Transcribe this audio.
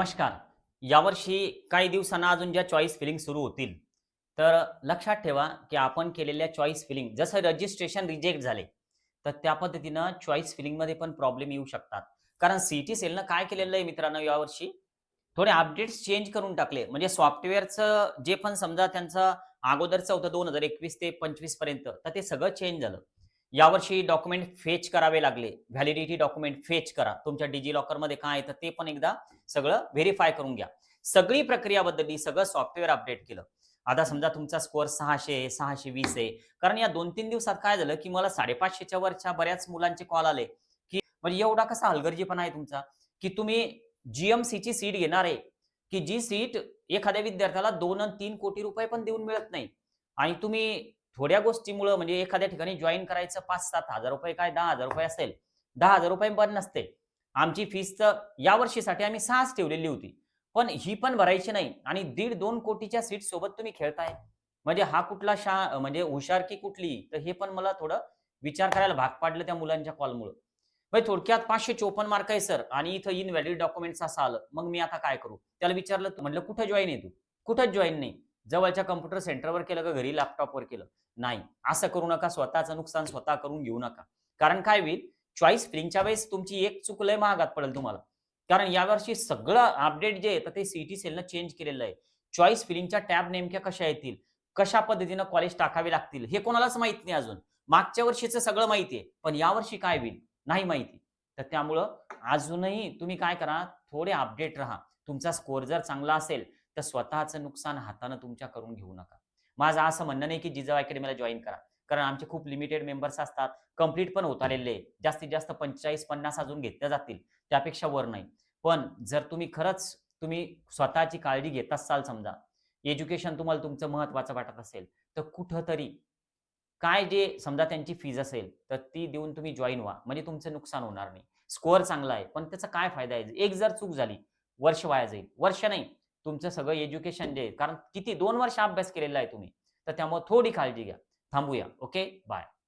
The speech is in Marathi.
नमस्कार. यावर्षी काही दिवसांना अजून ज्या चॉईस फिलिंग सुरू होतील, तर लक्षात ठेवा, की आपण केलेल्या चॉईस फिलिंग जसं रजिस्ट्रेशन रिजेक्ट झाले, तर त्या पद्धतीनं चॉईस फिलिंगमध्ये पण प्रॉब्लेम येऊ शकतात. कारण सी सेलनं काय केलेलं आहे मित्रांनो यावर्षी, थोडे अपडेट्स चेंज करून टाकले. म्हणजे सॉफ्टवेअरचं जे पण समजा त्यांचं अगोदरचं होतं 2021 ते 25 पर्यंत, तर ते सगळं चेंज झालं. यावर्षी डॉक्युमेंट फेच करावे लागले. व्हॅलिडिटी डॉक्युमेंट फेच करा. तुमच्या डिजिलॉकरमध्ये काय आहे, तर ते पण एकदा सगळं व्हेरिफाय करून घ्या. सगळी प्रक्रिया बदलली, सगळं सॉफ्टवेअर अपडेट केलं. आता समजा तुमचा स्कोअर 600 आहे, 620 आहे. कारण या 2-3 दिवसात काय झालं, की मला 550च्या वरच्या बऱ्याच मुलांचे कॉल आले, की म्हणजे एवढा कसा हलगर्जीपणा आहे तुमचा, की तुम्ही जी सीट घेणार आहे, की जी सीट एखाद्या विद्यार्थ्याला 2 अन् 3 कोटी रुपये पण देऊन मिळत नाही. आणि तुम्ही थोड्या गोष्टीमुळं म्हणजे एखाद्या ठिकाणी जॉइन करायचं ₹5,000-7,000 काय ₹10,000 असेल. ₹10,000 पण नसते. आमची फीस तर या वर्षीसाठी आम्ही 6च ठेवलेली होती. पण ही पण भरायची नाही आणि 1.5-2 कोटीच्या सीटसोबत तुम्ही खेळताय. म्हणजे हा कुठला म्हणजे हुशारकी कुठली? तर हे पण मला थोडं विचार करायला भाग पाडलं त्या मुलांच्या कॉलमुळं. म्हणजे थोडक्यात 554 मार्क आहे सर आणि इथं इनव्हॅलिड डॉक्युमेंट्स असं आलं. मग मी आता काय करू? त्याला विचारलं, म्हटलं कुठे जॉइन आहे तू? कुठेच जॉइन नाही. जवळच्या कॉम्प्युटर सेंटरवर केलं का घरी लॅपटॉपवर केलं? नाही. असं करू नका. स्वतःचं नुकसान स्वतः करून घेऊ नका. कारण काय होईल, चॉईस फिलिंगच्या वेळेस तुमची एक चूक लय महागात पडेल तुम्हाला. कारण यावर्षी सगळं अपडेट जे आहे, तर ते सेलनं चेंज केलेलं आहे. चॉईस फिलिंगच्या टॅब नेमक्या कशा येतील? कशा पद्धतीनं कॉलेज टाकावे लागतील? हे कोणालाच माहीत नाही अजून. मागच्या वर्षीचं सगळं माहिती आहे. पण यावर्षी काय होईल? नाही माहिती. तर त्यामुळं अजूनही तुम्ही काय करा, थोडे अपडेट राहा. तुमचा स्कोर जर चांगला असेल, तर स्वतःचं नुकसान हातानं तुमच्या करून घेऊ नका. माझं असं म्हणणं नाही, की जिजाऊ अकॅडमीला जॉइन करा. कारण आमचे खूप लिमिटेड मेंबर्स असतात. कंप्लीट पण होत आलेले आहे. जास्तीत जास्त 45-50 अजून घेतल्या जातील. त्यापेक्षा वर नाही. पण जर तुम्ही खरंच तुम्ही स्वतःची काळजी घेत असाल समजा, एज्युकेशन तुम्हाला तुमचं महत्त्वाचं वाटत असेल, तर कुठेतरी काय जे समजा त्यांची फीज असेल, तर ती देऊन तुम्ही जॉइन व्हा. म्हणजे तुमचं नुकसान होणार नाही. स्कोअर चांगला आहे, पण त्याचा काय फायदा आहे? एक जर चूक झाली, वर्ष वाया जाईल. वर्ष नाही, तुमचं सगळं एज्युकेशन जे आहे, कारण किती 2 वर्ष अभ्यास केलेला आहे तुम्ही. तर त्यामुळे थोडी काळजी घ्या. थांबूया. ओके. बाय.